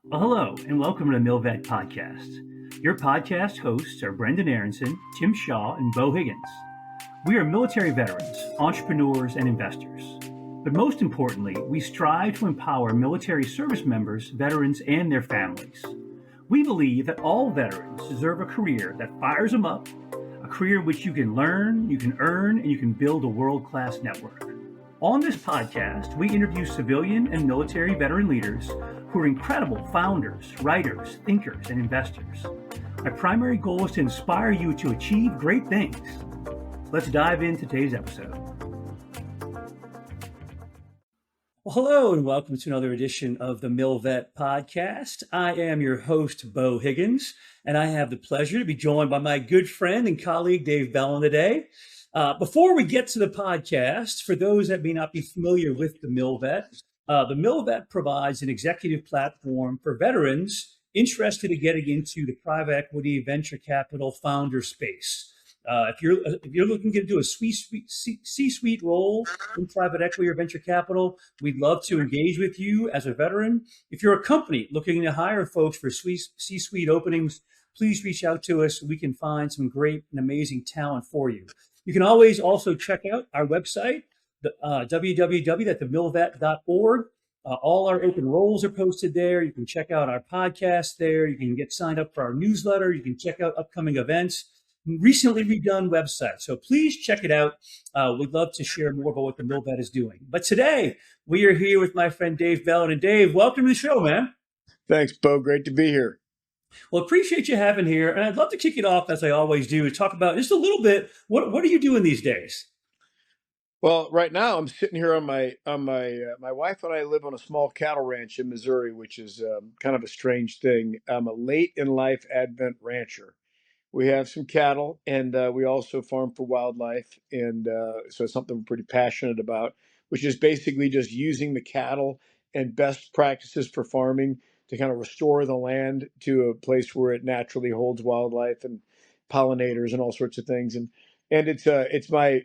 Well, hello, and welcome to the MilVet Podcast. Your podcast hosts are Brendan Aronson, Tim Shaw, and Beau Higgins. We are military veterans, entrepreneurs, and investors. But most importantly, we strive to empower military service members, veterans, and their families. We believe that all veterans deserve a career that fires them up, a career in which you can learn, you can earn, and you can build a world-class network. On this podcast, we interview civilian and military veteran leaders who are incredible founders, writers, thinkers, and investors. My primary goal is to inspire you to achieve great things. Let's dive into today's episode. Well, hello, and welcome to another edition of the MilVet Podcast. I am your host, Beau Higgins, and I have the pleasure to be joined by my good friend and colleague, Dave Bellon, today. Before we get to the podcast, for those that may not be familiar with the MilVet provides an executive platform for veterans interested in getting into the private equity venture capital founder space. If you're looking to do a C-suite role in private equity or venture capital, we'd love to engage with you as a veteran. If you're a company looking to hire folks for C-suite openings, please reach out to us. We can find some great and amazing talent for you. You can always also check out our website, www.themilvet.org. All our open roles are posted there. You can check out our podcast there. You can get signed up for our newsletter. You can check out upcoming events. Recently redone website. So please check it out. We'd love to share more about what the MilVet is doing. But today, we are here with my friend Dave Bellon. And Dave, welcome to the show, man. Thanks, Beau. Great to be here. Well, appreciate you having here. And I'd love to kick it off, as I always do, and talk about just a little bit, what are you doing these days? Well, right now I'm sitting here on my wife and I live on a small cattle ranch in Missouri, which is kind of a strange thing. I'm a late in life Advent rancher. We have some cattle, and we also farm for wildlife, and so it's something we're pretty passionate about, which is basically just using the cattle and best practices for farming to kind of restore the land to a place where it naturally holds wildlife and pollinators and all sorts of things. And it's my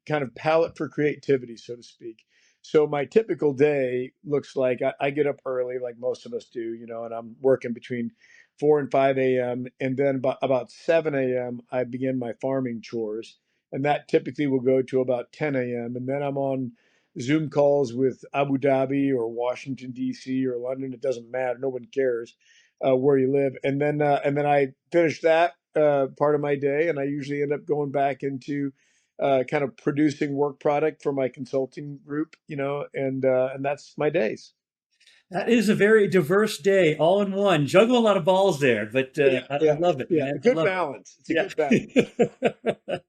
kind of palette for creativity, so to speak. So my typical day looks like I get up early, like most of us do, and I'm working between 4 and 5 a.m. And then about 7 a.m. I begin my farming chores. And that typically will go to about 10 a.m. And then I'm on Zoom calls with Abu Dhabi or Washington, D.C. or London. It doesn't matter. No one cares where you live. And then I finish that part of my day. And I usually end up going back into kind of producing work product for my consulting group, and that's my days. That is a very diverse day, all in one. Juggle a lot of balls there, but I love it, Yeah. man. A good I love balance. It's a it. good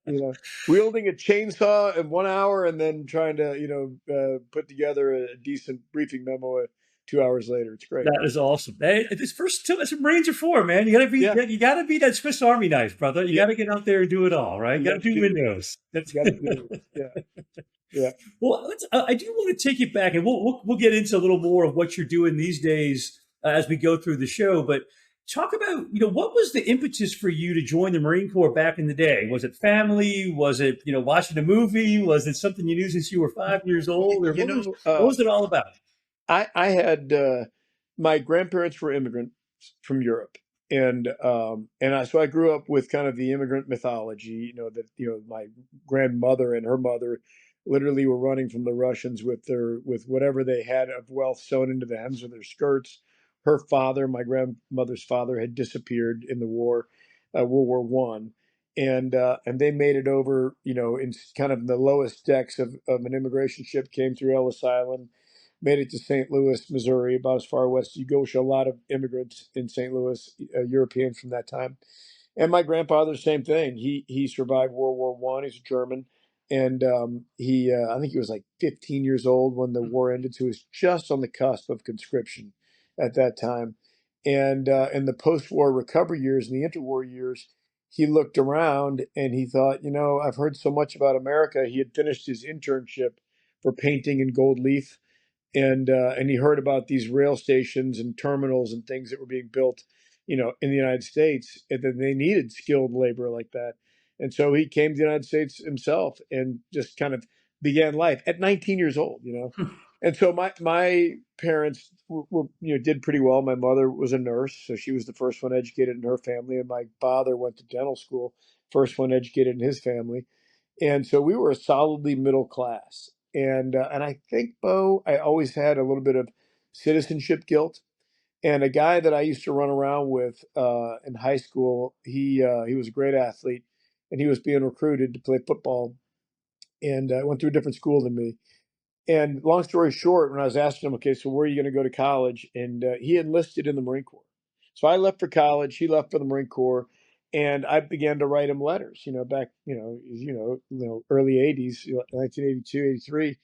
balance. Wielding a chainsaw in 1 hour and then trying to, put together a decent briefing memo 2 hours later. It's great. That is awesome. Hey, that's what Marines are for, man. You gotta be that Swiss Army knife, brother. You gotta get out there and do it all, right? You gotta do windows. That's You got to do it. Yeah. Well, I do want to take it back, and we'll get into a little more of what you're doing these days as we go through the show. But talk about, what was the impetus for you to join the Marine Corps back in the day? Was it family? Was it, watching a movie? Was it something you knew since you were 5 years old? Or what was it all about? I had my grandparents were immigrants from Europe, so I grew up with kind of the immigrant mythology. That my grandmother and her mother literally were running from the Russians with whatever they had of wealth sewn into the hems of their skirts. Her father, my grandmother's father, had disappeared in the war, World War One. And they made it over, in kind of the lowest decks of an immigration ship, came through Ellis Island, made it to St. Louis, Missouri, about as far west as you go, which a lot of immigrants in St. Louis, Europeans from that time. And my grandfather, same thing. He survived World War One. He's a German, and I think he was like 15 years old when the war ended, so he was just on the cusp of conscription at that time. And in the post-war recovery years and the interwar years, he looked around and he thought, I've heard so much about America. He had finished his internship for painting in gold leaf, and he heard about these rail stations and terminals and things that were being built, in the United States, and then they needed skilled labor like that. And so he came to the United States himself and just kind of began life at 19 years old, And so my parents did pretty well. My mother was a nurse, so she was the first one educated in her family, and my father went to dental school, first one educated in his family. And so we were solidly middle class. And I think, Bo, I always had a little bit of citizenship guilt. And a guy that I used to run around with in high school, he was a great athlete, and he was being recruited to play football, and went through a different school than me. And long story short, when I was asking him, okay, so where are you going to go to college? And he enlisted in the Marine Corps. So I left for college. He left for the Marine Corps, and I began to write him letters. Back, early '80s, 1982, '83.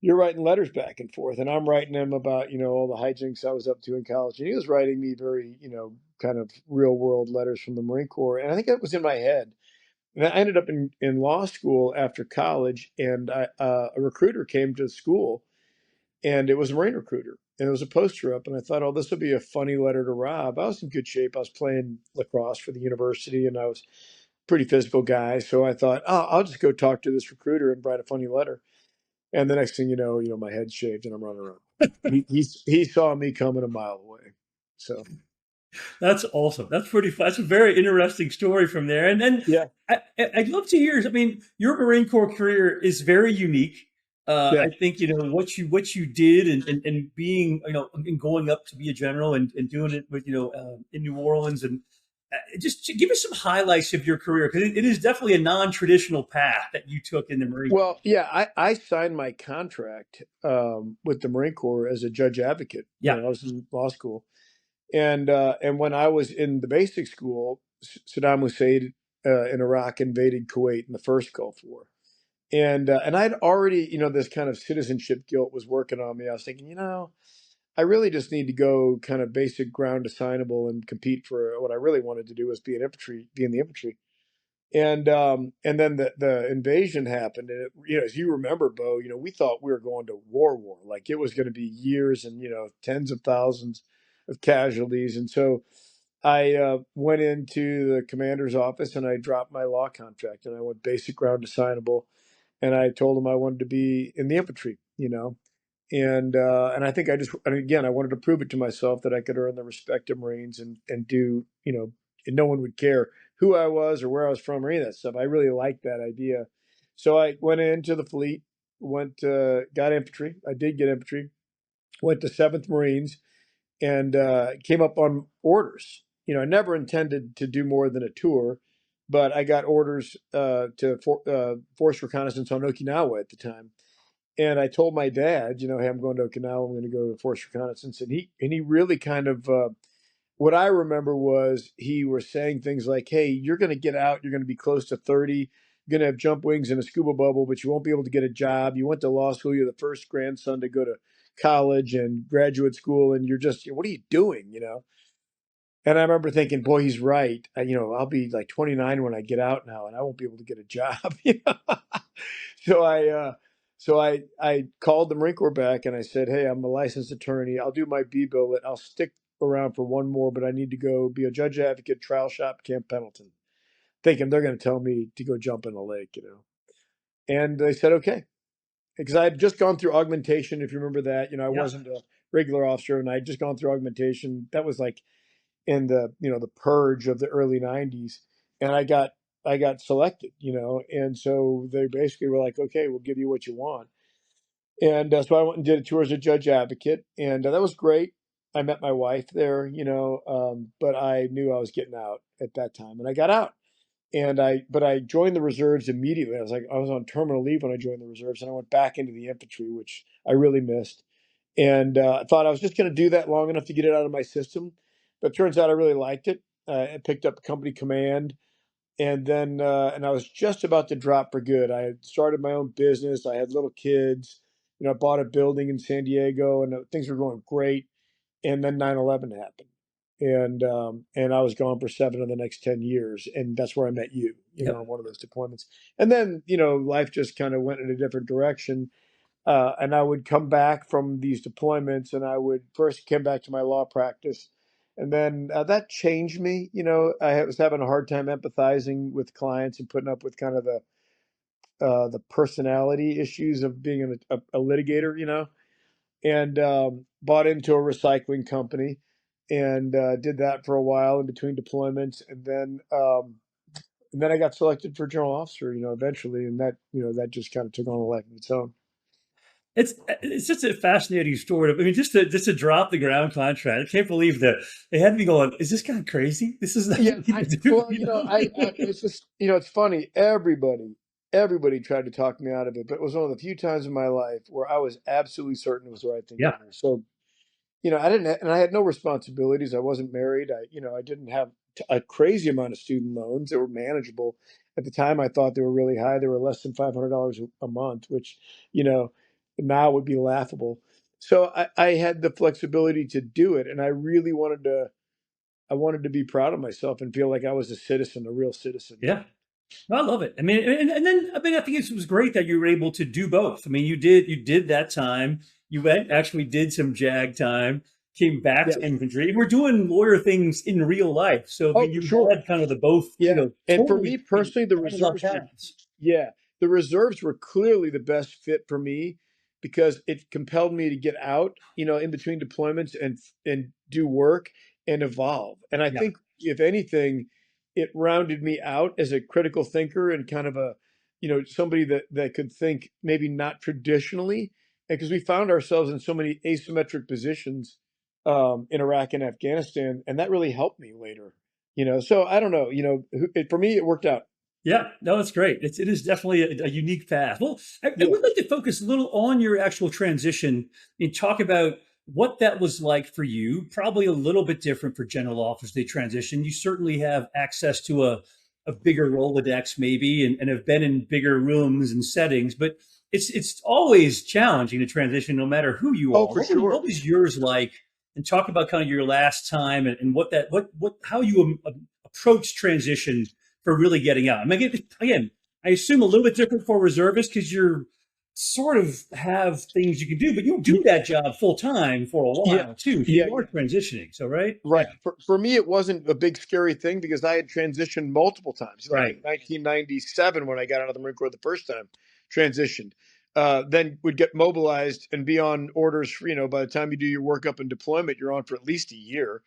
You're writing letters back and forth, and I'm writing him about all the hijinks I was up to in college, and he was writing me very kind of real world letters from the Marine Corps, and I think that was in my head. And I ended up in law school after college, and a recruiter came to school, and it was a Marine recruiter, and it was a poster up, and I thought, oh, this would be a funny letter to Rob. I was in good shape. I was playing lacrosse for the university, and I was a pretty physical guy, so I thought, oh, I'll just go talk to this recruiter and write a funny letter. And the next thing my head's shaved and I'm running around. He saw me coming a mile away. So That's awesome. That's pretty fun. That's a very interesting story from there. And then yeah, I'd love to hear. I mean, your Marine Corps career is very unique. yeah. I think what you did and being and going up to be a general and doing it with in New Orleans and just to give us some highlights of your career because it is definitely a non-traditional path that you took in the Marine Corps. Well, yeah, I signed my contract with the Marine Corps as a judge advocate Yeah. when I was in law school, and when I was in the basic school, Saddam Hussein in Iraq invaded Kuwait in the first Gulf War, and I'd already this kind of citizenship guilt was working on me. I was thinking, I really just need to go kind of basic ground assignable and compete for what I really wanted to do was be in the infantry. And then the invasion happened, and as you remember, Bo, we thought we were going to war, like it was going to be years and tens of thousands of casualties. And so I went into the commander's office and I dropped my law contract and I went basic ground assignable, and I told him I wanted to be in the infantry. And I think and again, I wanted to prove it to myself that I could earn the respect of Marines and do, and no one would care who I was or where I was from or any of that stuff. I really liked that idea. So I went into the fleet, got infantry. I did get infantry, went to 7th Marines, and came up on orders. I never intended to do more than a tour, but I got orders to force reconnaissance on Okinawa at the time. And I told my dad, hey, I'm going to Okinawa. I'm going to go to force reconnaissance. And he really kind of what I remember was he was saying things like, hey, you're going to get out. You're going to be close to 30. You're going to have jump wings and a scuba bubble, but you won't be able to get a job. You went to law school. You're the first grandson to go to college and graduate school. And you're just, what are you doing? And I remember thinking, boy, he's right. I'll be like 29 when I get out now, and I won't be able to get a job. So I called the Marine Corps back and I said, hey, I'm a licensed attorney. I'll do my B billet. I'll stick around for one more, but I need to go be a judge advocate, trial shop, Camp Pendleton, thinking they're going to tell me to go jump in the lake. And they said, okay. Because I had just gone through augmentation, if you remember that. I Yeah. wasn't a regular officer, and I had just gone through augmentation. That was like in the purge of the early '90s, and I got selected. And so they basically were like, okay, we'll give you what you want. And so I went and did a tour as a judge advocate, and that was great. I met my wife there, but I knew I was getting out at that time, and I got out. But I joined the reserves immediately. I was on terminal leave when I joined the reserves, and I went back into the infantry, which I really missed. And I thought I was just going to do that long enough to get it out of my system, but it turns out I really liked it. I picked up company command, and I was just about to drop for good. I had started my own business. I had little kids. I bought a building in San Diego, and things were going great. And then 9/11 happened, and I was gone for 7 of the next 10 years, and that's where I met you. Yep. On one of those deployments. And then life just kind of went in a different direction. And I would come back from these deployments, and I would first come back to my law practice, and then that changed me. I was having a hard time empathizing with clients and putting up with kind of the personality issues of being a litigator. and bought into a recycling company, and did that for a while in between deployments, and then I got selected for general officer, eventually, and that just kind of took on a life of its own. It's just a fascinating story. I mean, just to drop the ground contract. I can't believe that they had me going. Is this guy crazy? This is not Yeah, what people do, well, it's just, it's funny. Everybody tried to talk me out of it, but it was one of the few times in my life where I was absolutely certain it was the right thing to Yeah, do. So, I didn't, and I had no responsibilities. I wasn't married. I didn't have a crazy amount of student loans. They were manageable. At the time, I thought they were really high. They were less than $500 a month, which, you know, now would be laughable. So I had the flexibility to do it, and I wanted to be proud of myself and feel like I was a citizen, a real citizen. yeah. No, I love it. I mean, and then I mean, I think it was great that you were able to do both. I mean, you did that time. You went actually did some JAG time, came back to Yes. infantry. And we're doing lawyer things in real life. So I Oh, mean, you sure. had kind of the both, Yeah. And for me totally, personally, the parallel reserves were, paths. yeah, the reserves were clearly the best fit for me because it compelled me to get out, in between deployments and do work and evolve. And I Yeah, think if anything, it rounded me out as a critical thinker and kind of somebody that could think maybe not traditionally. And because we found ourselves in so many asymmetric positions in Iraq and Afghanistan, and that really helped me later. So I don't know. For me, it worked out. yeah. No, it's great. It is definitely a unique path. Well, I Yeah, would like to focus a little on your actual transition and talk about what that was like for you. Probably a little bit different for general officers they transition. You certainly have access to a bigger Rolodex, maybe, and have been in bigger rooms and settings, but it's always challenging to transition no matter who you oh, are. for What sure. was yours like? And talk about kind of your last time and what how you approach transition for really getting out. I mean, again, I assume a little bit different for reservists because you're sort of have things you can do, but you do that job full time for a Yeah, while too. So yeah, you are yeah. transitioning. So right? Right. Yeah. For me, it wasn't a big scary thing because I had transitioned multiple times. Like in Right. 1997, when I got out of the Marine Corps the first time, transitioned. Then would get mobilized and be on orders for, by the time you do your workup and deployment, you're on for at least a year.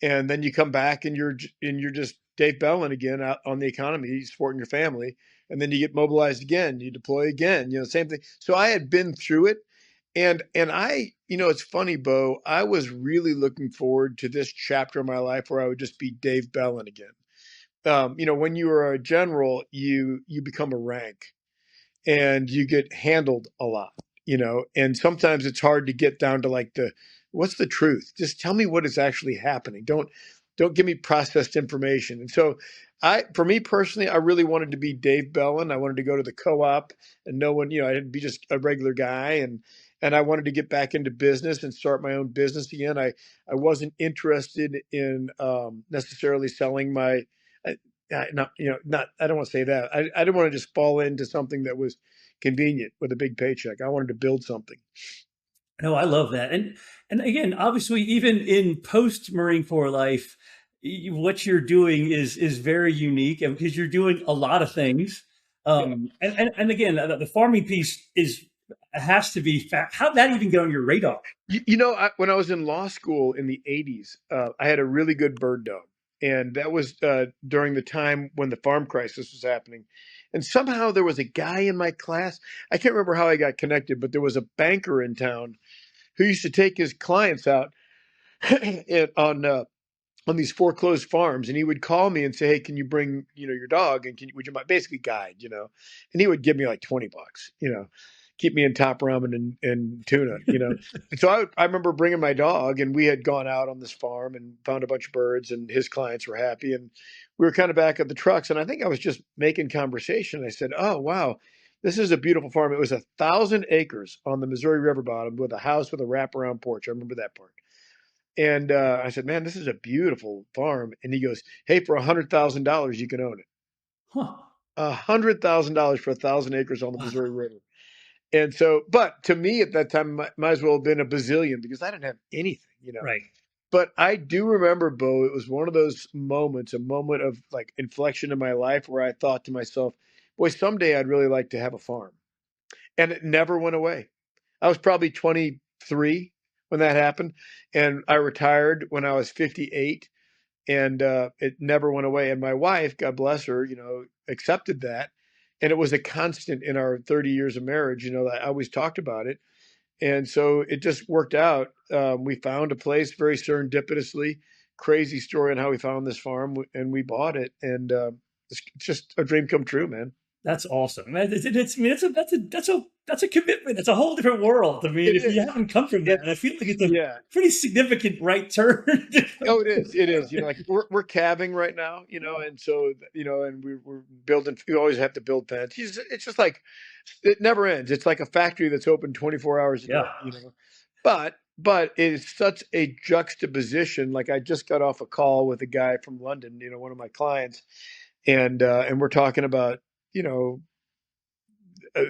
And then you come back and you're just Dave Bellon again out on the economy, supporting your family, and then you get mobilized again, you deploy again, same thing. So I had been through it, and it's funny, Bo. I was really looking forward to this chapter of my life where I would just be Dave Bellon again. When you are a general, you become a rank and you get handled a lot, and sometimes it's hard to get down to like what's the truth? Just tell me what is actually happening. Don't give me processed information. And so for me personally, I really wanted to be Dave Bellon. I wanted to go to the co-op and no one, I'd be just a regular guy, and I wanted to get back into business and start my own business again. I wasn't interested in necessarily selling my not not I don't want to say that. I didn't want to just fall into something that was convenient with a big paycheck. I wanted to build something. No, I love that. And again, obviously, even in post Marine Corps life, what you're doing is very unique, and because you're doing a lot of things. Yeah. And again, the farming piece has to be how'd that even get on your radar? When I was in law school in the 80s, I had a really good bird dog. And that was during the time when the farm crisis was happening. And somehow there was a guy in my class. I can't remember how I got connected, but there was a banker in town who used to take his clients out on these foreclosed farms, and he would call me and say, "Hey, can you bring your dog, and would you mind basically guide?" And he would give me like $20, keep me in top ramen and tuna, And so I remember bringing my dog, and we had gone out on this farm and found a bunch of birds, and his clients were happy, and we were kind of back at the trucks, and I think I was just making conversation. I said, "Oh wow, this is a beautiful farm." It was 1,000 acres on the Missouri River bottom with a house with a wraparound porch. I remember that part. And I said, "Man, this is a beautiful farm." And he goes, "Hey, for $100,000, you can own it. Huh. $100,000 for 1,000 acres on the Missouri River." And so, but to me at that time, might as well have been a bazillion because I didn't have anything. Right. But I do remember, Bo, it was one of those moments, a moment of like inflection in my life where I thought to myself, boy, someday I'd really like to have a farm. And it never went away. I was probably 20 3 when that happened, and I retired when I was 58, and it never went away. And my wife, God bless her, accepted that, and it was a constant in our 30 years of marriage. I always talked about it, and so it just worked out. We found a place very serendipitously. Crazy story on how we found this farm, and we bought it, and it's just a dream come true, man. That's awesome, man. I mean, that's a commitment. It's a whole different world. I mean, It if you is. haven't come from that, It, I feel like it's a yeah. pretty significant right turn. Oh, it is. It is. Like we're calving right now, and so and we're building. We always have to build fence. It's just like it never ends. It's like a factory that's open 24 hours a Yeah, day. But it is such a juxtaposition. Like I just got off a call with a guy from London, one of my clients, and we're talking about you know uh,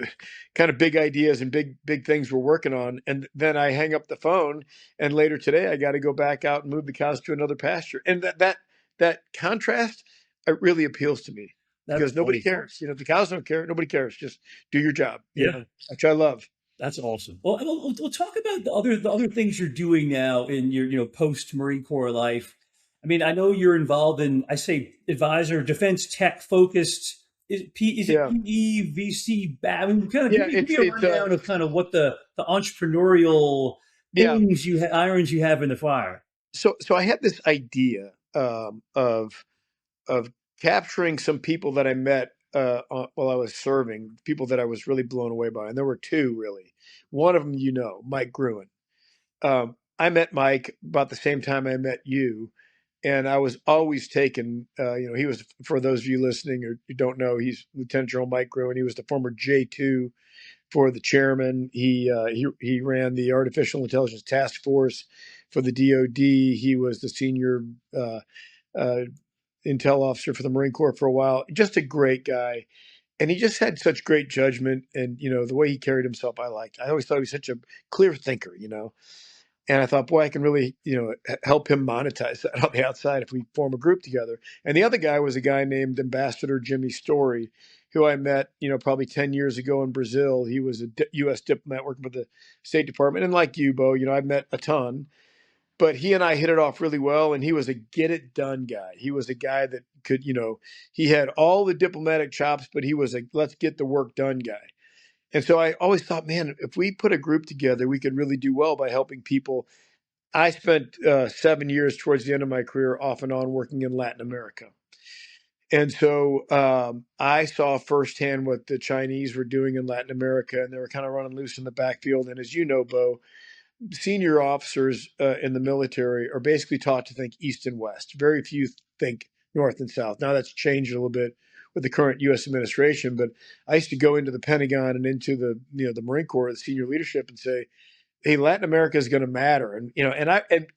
kind of big ideas and big things we're working on, and then I hang up the phone, and later today I got to go back out and move the cows to another pasture, and that contrast, it really appeals to me that's because nobody awesome. cares. The cows don't care, nobody cares. Just do your job, Yeah, which I love. that's awesome. Well, we'll talk about the other things you're doing now in your post Marine Corps life. I mean, I know you're involved in, I say, advisor, defense tech focused. Is it Yeah, PEVC? I mean, kind of yeah, give me a rundown of kind of what the entrepreneurial yeah. irons you have in the fire. So I had this idea of capturing some people that I met while I was serving, people that I was really blown away by, and there were two really. One of them, Mike Gruen. I met Mike about the same time I met you, and I was always taken. He was, for those of you listening or you don't know, he's Lieutenant General Mike Gruen. He was the former J2 for the chairman. He ran the Artificial Intelligence Task Force for the DoD. He was the senior uh, uh, intel officer for the Marine Corps for a while. Just a great guy. And he just had such great judgment, and the way he carried himself, I liked. I always thought he was such a clear thinker. And I thought, boy, I can really, help him monetize that on the outside if we form a group together. And the other guy was a guy named Ambassador Jimmy Story, who I met, probably 10 years ago in Brazil. He was a U.S. diplomat working for the State Department. And like you, Beau, I've met a ton, but he and I hit it off really well. And he was a get it done guy. He was a guy that could, he had all the diplomatic chops, but he was a let's get the work done guy. And so I always thought, man, if we put a group together, we could really do well by helping people. I spent 7 years towards the end of my career off and on working in Latin America. And so I saw firsthand what the Chinese were doing in Latin America, and they were kind of running loose in the backfield. And as you know, Beau, senior officers in the military are basically taught to think east and west. Very few think north and south. Now that's changed a little bit with the current U.S. administration, but I used to go into the Pentagon and into the Marine Corps, the senior leadership, and say, hey, Latin America is going to matter. And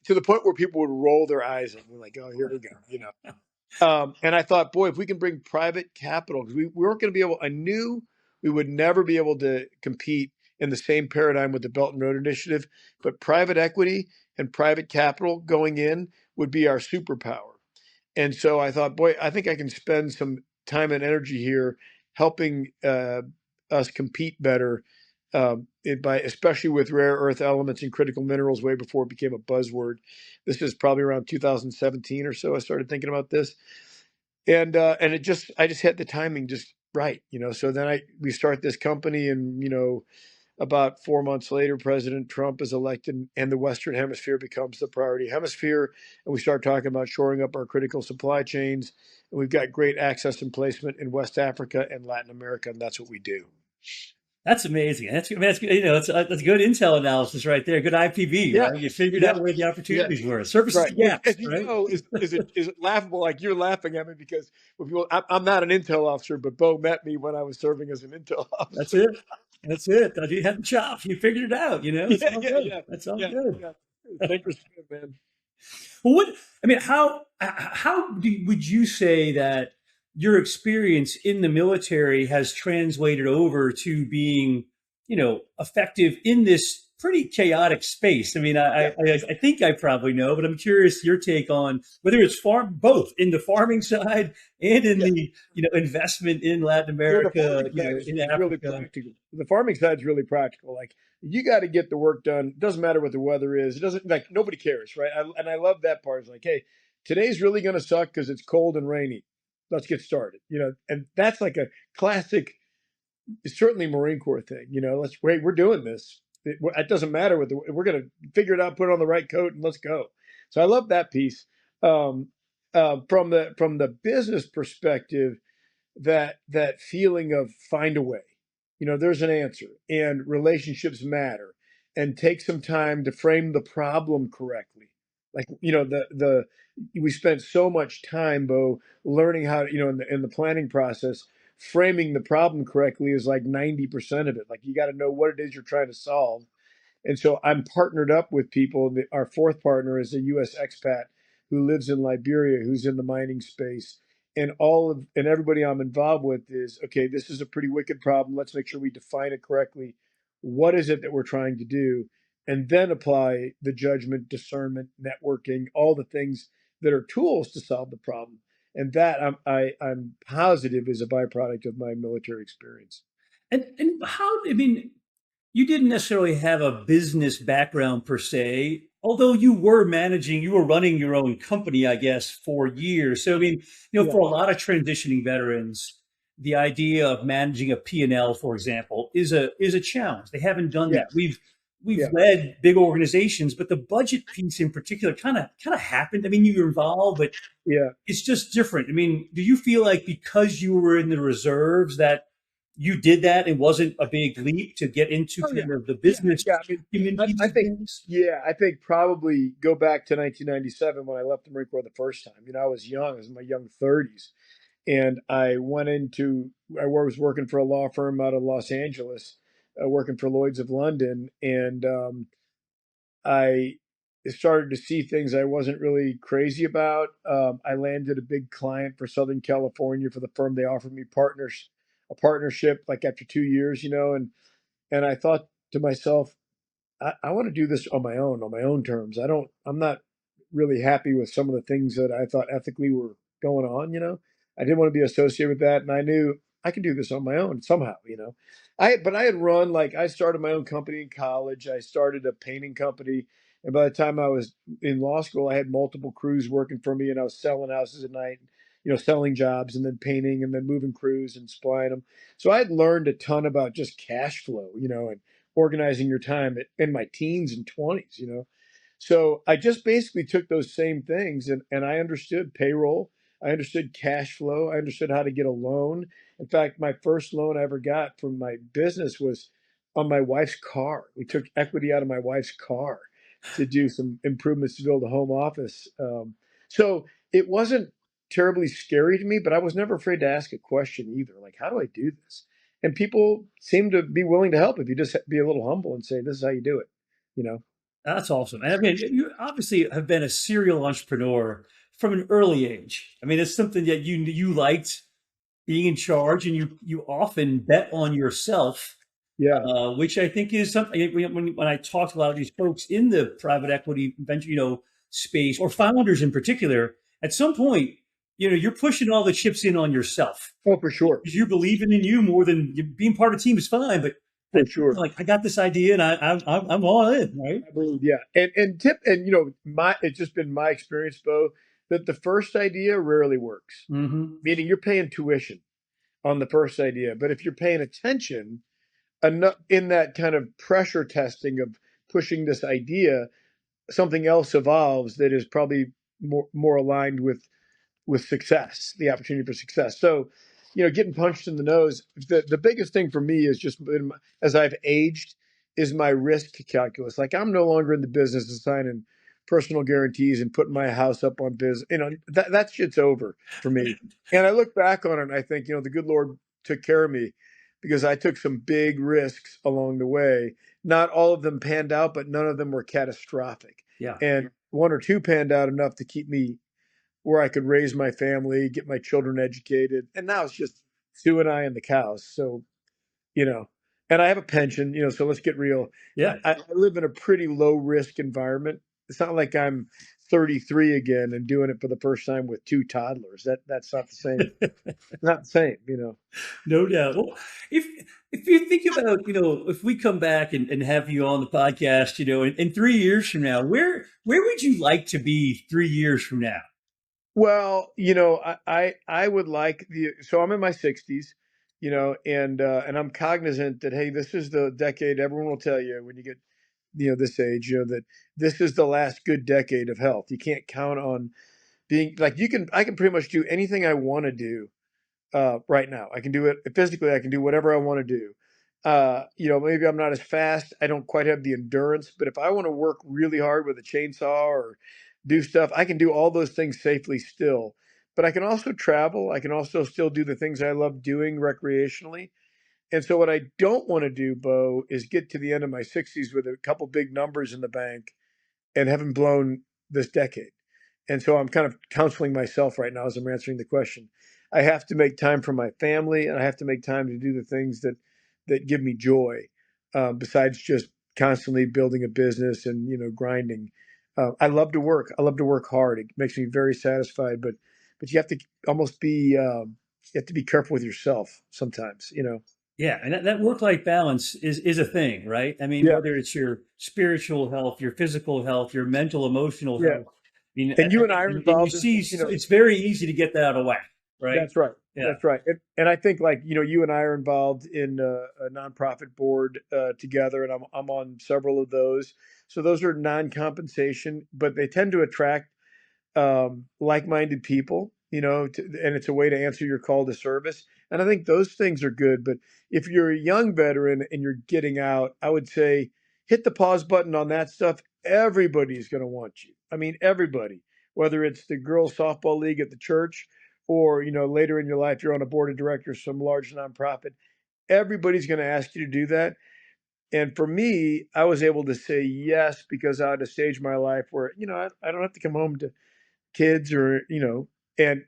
to the point where people would roll their eyes and we're like, oh, here we go. And I thought, boy, if we can bring private capital, because we weren't going to be able, I knew we would never be able to compete in the same paradigm with the Belt and Road Initiative, but private equity and private capital going in would be our superpower. And so I thought, boy, I think I can spend some time and energy here helping us compete better, especially with rare earth elements and critical minerals way before it became a buzzword. This is probably around 2017 or so. I started thinking about this, and I just had the timing just right. So then we start this company, and about 4 months later, President Trump is elected, and the Western Hemisphere becomes the priority hemisphere. And we start talking about shoring up our critical supply chains. And we've got great access and placement in West Africa and Latin America, and that's what we do. That's amazing. That's that's good intel analysis right there. Good IPV, Yeah, right? You figured yeah, out where the yeah. opportunities were. Surfaces Right. the Which, gaps, as you right? know, is it laughable? Like you're laughing at me because when people, I'm not an intel officer, but Beau met me when I was serving as an intel That's officer. it. That's it. You had the chops. You figured it out. It's Yeah, all yeah, good. yeah, That's all yeah, good. yeah. Thank man. Well, I mean, would you say that your experience in the military has translated over to being, effective in this pretty chaotic space. I mean, Yeah. I think I probably know, but I'm curious your take on whether it's both in the farming side and in Yeah. the, investment in Latin You know, the America, farming side in is really Africa. practical. The farming side is really practical. Like you got to get the work done. It doesn't matter what the weather is. It doesn't like nobody cares, right? And I love that part. It's like, hey, today's really going to suck because it's cold and rainy. Let's get started. And that's like a classic, certainly Marine Corps thing. Let's wait. We're doing this. It doesn't matter what we're going to figure it out. Put on the right coat and let's go. So I love that piece. Um, from the business perspective, that feeling of find a way. There's an answer, and relationships matter, and take some time to frame the problem correctly. Like the we spent so much time, Bo, learning how to, in the planning process, framing the problem correctly is like 90% of it. Like you got to know what it is you're trying to solve, and so I'm partnered up with people. Our fourth partner is a U.S. expat who lives in Liberia, who's in the mining space. And everybody I'm involved with is, okay, this is a pretty wicked problem. Let's make sure we define it correctly. What is it that we're trying to do? And then apply the judgment, discernment, networking, all the things that are tools to solve the problem. And that I'm positive is a byproduct of my military experience. And how, I mean, you didn't necessarily have a business background per se, although you were running your own company, I guess, for years. So, I mean, Yeah. for a lot of transitioning veterans, the idea of managing a P&L, for example, is a challenge. They haven't done that. Yes. We've Yeah. led big organizations, but the budget piece in particular kind of happened. I mean, you were involved, but Yeah. it's just different. I mean, do you feel like because you were in the reserves that you did that? It wasn't a big leap to get into Oh yeah, kind of the yeah, business yeah. I mean, human I, piece I of think, things? yeah, I think probably go back to 1997 when I left the Marine Corps the first time. I was young; I was in my young 30s, and I was working for a law firm out of Los Angeles, working for Lloyd's of London, and I started to see things I wasn't really crazy about. I landed a big client for Southern California for the firm. They offered me a partnership like after 2 years, and I thought to myself, I want to do this on my own terms. I'm not really happy with some of the things that I thought ethically were going on. I didn't want to be associated with that. And I knew I could do this on my own somehow. But I had run, like, I started my own company in college. I started a painting company. And by the time I was in law school, I had multiple crews working for me, and I was selling houses at night, selling jobs and then painting and then moving crews and supplying them. So I had learned a ton about just cash flow, and organizing your time in my teens and 20s. So I just basically took those same things, and I understood payroll. I understood cash flow. I understood how to get a loan. In fact, my first loan I ever got from my business was on my wife's car. We took equity out of my wife's car to do some improvements to build a home office. So it wasn't terribly scary to me, but I was never afraid to ask a question either. Like, how do I do this? And people seem to be willing to help if you just be a little humble and say, "This is how you do it." You know? That's awesome. And I mean, you obviously have been a serial entrepreneur from an early age. I mean, it's something that you liked being in charge, and you often bet on yourself, Yeah, which I think is something when I talk to a lot of these folks in the private equity venture, space, or founders in particular, at some point, you're pushing all the chips in on yourself oh, for sure, because you're believing in you more than being part of a team is fine, but for sure. like I got this idea and I'm all in, right? I believe, yeah. And it's just been my experience, Bo, that the first idea rarely works. Hmm. Meaning you're paying tuition on the first idea, but if you're paying attention enough in that kind of pressure testing of pushing this idea, something else evolves that is probably more aligned with success, the opportunity for success. So, getting punched in the nose. The biggest thing for me is just as I've aged, is my risk calculus. Like I'm no longer in the business of signing personal guarantees and putting my house up on business. That shit's over for me. And I look back on it and I think, the good Lord took care of me because I took some big risks along the way. Not all of them panned out, but none of them were catastrophic. Yeah. And one or two panned out enough to keep me where I could raise my family, get my children educated. And now it's just Sue and I and the cows. So, you know, and I have a pension, so let's get real. Yeah. I live in a pretty low risk environment. It's not like I'm 33 again and doing it for the first time with two toddlers. That's not the same. Not the same. No doubt. Well, if if you think about, if we come back and have you on the podcast, in 3 years from now, where would you like to be 3 years from now? Well, I would like so I'm in my 60s, and I'm cognizant that, hey, this is the decade everyone will tell you when you get, this age, that this is the last good decade of health. You can't count on being like I can pretty much do anything I want to do right now. I can do it physically. I can do whatever I want to do. Maybe I'm not as fast. I don't quite have the endurance, but if I want to work really hard with a chainsaw or do stuff, I can do all those things safely still. But I can also travel. I can also still do the things I love doing recreationally. And so what I don't want to do, Bo, is get to the end of my 60s with a couple big numbers in the bank and haven't blown this decade. And so I'm kind of counseling myself right now as I'm answering the question. I have to make time for my family, and I have to make time to do the things that give me joy, besides just constantly building a business and grinding. I love to work. I love to work hard. It makes me very satisfied. But you have to almost be you have to be careful with yourself sometimes. Yeah, and that work-life balance is a thing, right? I mean, Yeah, whether it's your spiritual health, your physical health, your mental, emotional yeah. health. I mean, And you and I are and you involved in see, it's very easy to get that out of whack, right? That's right. Yeah. That's right. And I think, like, you and I are involved in a nonprofit board together, and I'm on several of those. So those are non-compensation, but they tend to attract like-minded people, and it's a way to answer your call to service. And I think those things are good. But if you're a young veteran and you're getting out, I would say hit the pause button on that stuff. Everybody's going to want you. I mean, everybody, whether it's the girls softball league at the church or, later in your life, you're on a board of directors, some large nonprofit. Everybody's going to ask you to do that. And for me, I was able to say yes because I had a stage in my life where, I don't have to come home to kids or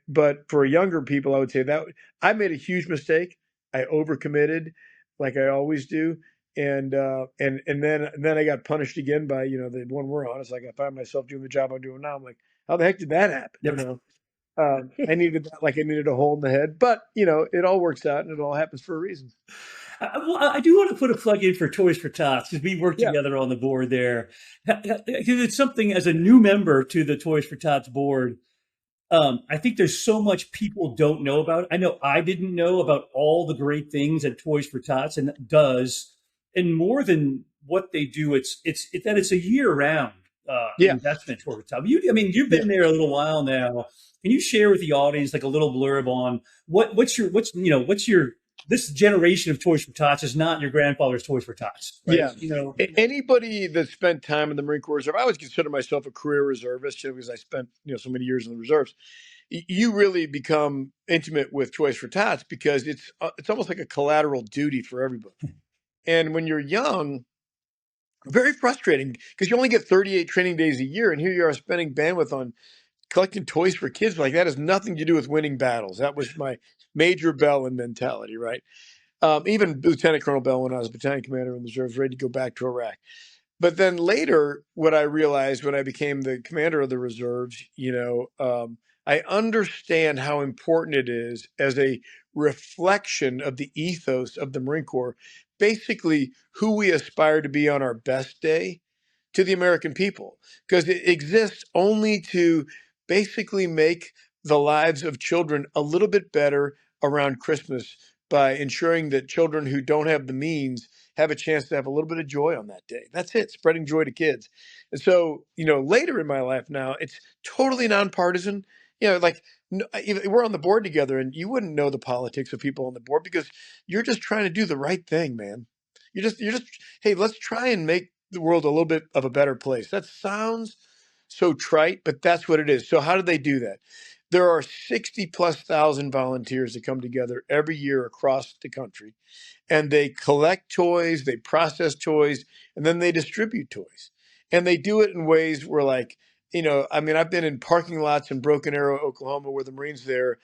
but for younger people, I would say that I made a huge mistake. I overcommitted, like I always do. And then I got punished again by the one we're on. It's like I find myself doing the job I'm doing now. I'm like, how the heck did that happen? Yep. I needed that, like I needed a hole in the head, but it all works out and it all happens for a reason. Well, I do want to put a plug in for Toys for Tots because we work Yeah, together on the board there. Because it's something as a new member to the Toys for Tots board. I think there's so much people don't know about it. I know I didn't know about all the great things that Toys for Tots and does, and more than what they do, it's a year round yeah, investment for Tots. I mean, you've yeah. been there a little while now. Can you share with the audience like a little blurb on what's your this generation of Toys for Tots is not your grandfather's Toys for Tots, right? Yeah. Anybody that spent time in the Marine Corps Reserve, I always consider myself a career reservist, because I spent so many years in the reserves. You really become intimate with Toys for Tots because it's almost like a collateral duty for everybody. And when you're young, very frustrating because you only get 38 training days a year, and here you are spending bandwidth on collecting toys for kids. Like that has nothing to do with winning battles. That was my Major Bellon mentality, right? Even Lieutenant Colonel Bell, when I was a battalion commander in the reserves, ready to go back to Iraq. But then later, what I realized when I became the commander of the reserves, I understand how important it is as a reflection of the ethos of the Marine Corps, basically who we aspire to be on our best day to the American people, because it exists only to basically make the lives of children a little bit better around Christmas by ensuring that children who don't have the means have a chance to have a little bit of joy on that day. That's it, spreading joy to kids. And so, later in my life now, it's totally nonpartisan. Like we're on the board together, and you wouldn't know the politics of people on the board because you're just trying to do the right thing, man. You're just, hey, let's try and make the world a little bit of a better place. That sounds so trite, but that's what it is. So how do they do that? There are 60 plus thousand volunteers that come together every year across the country, and they collect toys, they process toys, and then they distribute toys. And they do it in ways where, like, I mean, I've been in parking lots in Broken Arrow, Oklahoma, where the Marines there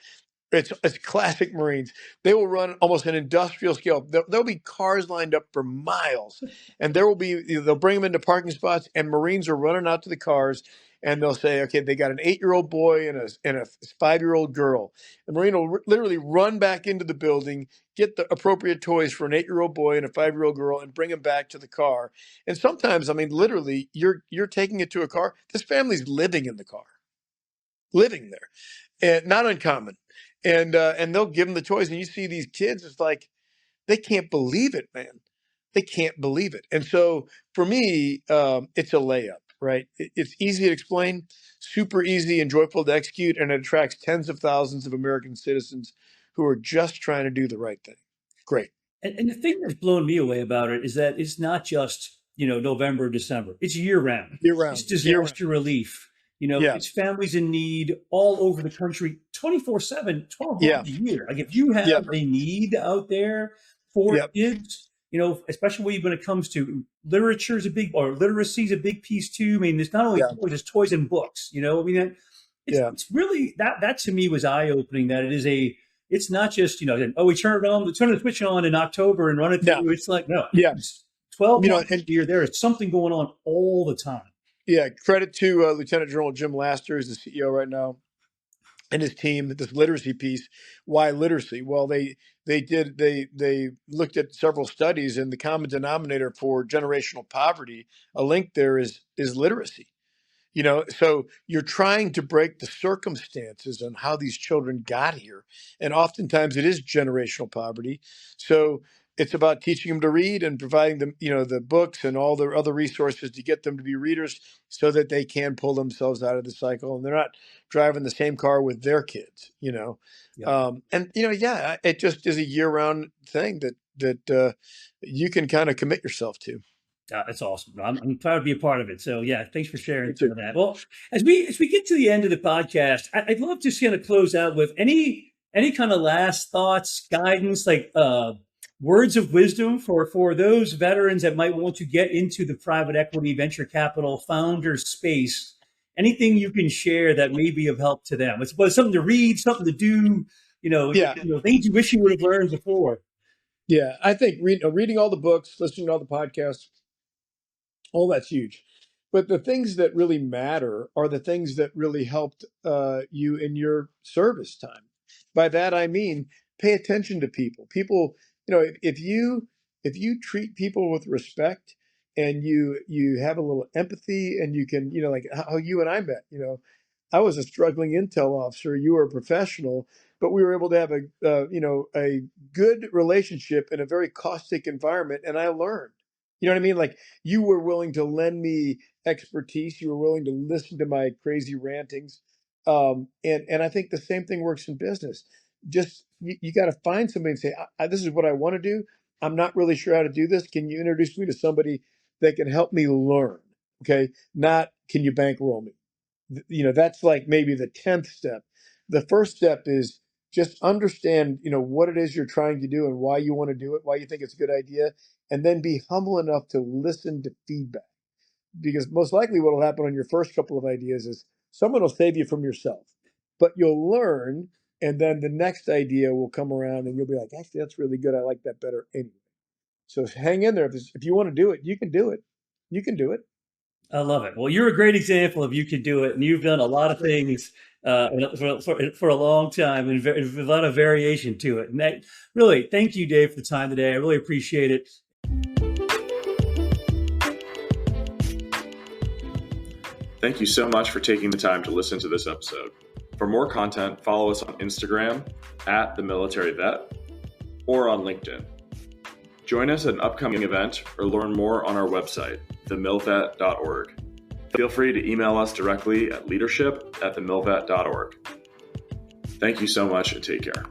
It's classic Marines. They will run almost an industrial scale. There'll be cars lined up for miles, and they'll bring them into parking spots, and Marines are running out to the cars, and they'll say, okay, they got an 8-year-old boy and a 5-year-old girl. The Marine will literally run back into the building, get the appropriate toys for an 8-year-old boy and a 5-year-old girl, and bring them back to the car. And sometimes, I mean, literally, you're taking it to a car. This family's living in the car, living there, and not uncommon. And they'll give them the toys, and you see these kids, it's like they can't believe it, man. They can't believe it. And so for me, it's a layup, right? It's easy to explain, super easy and joyful to execute, and it attracts tens of thousands of American citizens who are just trying to do the right thing. Great. And the thing that's blown me away about it is that it's not just, November, December. It's year round. Year round. It's disaster relief. Yeah. It's families in need all over the country, 24/7, 12 Yeah. months a year. Like if you have Yeah. a need out there for Yep. kids, especially when it comes to literature or literacy is a big piece too. I mean, it's not only Yeah. toys, it's toys and books, I mean, Yeah. it's really, that to me was eye-opening, that it's not just, we turn the switch on in October and run it through. No. It's like, no, Yeah. it's 12 months and a year. There is something going on all the time. yeah, credit to Lieutenant General Jim Laster, who's the CEO right now, and his team. This literacy piece. Why literacy? Well, they looked at several studies, and the common denominator for generational poverty, a link there is literacy. So you're trying to break the circumstances on how these children got here. And oftentimes it is generational poverty. So it's about teaching them to read and providing them, the books and all the other resources to get them to be readers so that they can pull themselves out of the cycle and they're not driving the same car with their kids, Yeah. It just is a year-round thing that you can kind of commit yourself to. That's awesome. I'm proud to be a part of it. So yeah, thanks for sharing some of that. Well, as we get to the end of the podcast, I'd love to kind of close out with any kind of last thoughts, guidance, like words of wisdom for those veterans that might want to get into the private equity, venture capital, founder space. Anything you can share that may be of help to them. It's something to read, something to do. Things you wish you would have learned before. Yeah, I think reading all the books, listening to all the podcasts, all that's huge. But the things that really matter are the things that really helped you in your service time. By that, I mean, pay attention to people. People, if you treat people with respect and you have a little empathy and you can, like how you and I met, I was a struggling intel officer. You were a professional, but we were able to have a good relationship in a very caustic environment. And I learned. You know what I mean? Like you were willing to lend me expertise. You were willing to listen to my crazy rantings. And I think the same thing works in business. Just you got to find somebody and say, this is what I want to do. I'm not really sure how to do this. Can you introduce me to somebody that can help me learn? Okay. Not, can you bankroll me? That's like maybe the 10th step. The first step is just understand, what it is you're trying to do and why you want to do it, why you think it's a good idea. And then be humble enough to listen to feedback. Because most likely what will happen on your first couple of ideas is someone will save you from yourself. But you'll learn, and then the next idea will come around and you'll be like, actually, that's really good. I like that better anyway. So hang in there. If you want to do it, you can do it. You can do it. I love it. Well, you're a great example of you can do it. And you've done a lot of things for a long time and a lot of variation to it. And really, thank you, Dave, for the time today. I really appreciate it. Thank you so much for taking the time to listen to this episode. For more content, follow us on Instagram @TheMilitaryVet or on LinkedIn. Join us at an upcoming event or learn more on our website, TheMilVet.org. Feel free to email us directly at leadership@TheMilVet.org. Thank you so much and take care.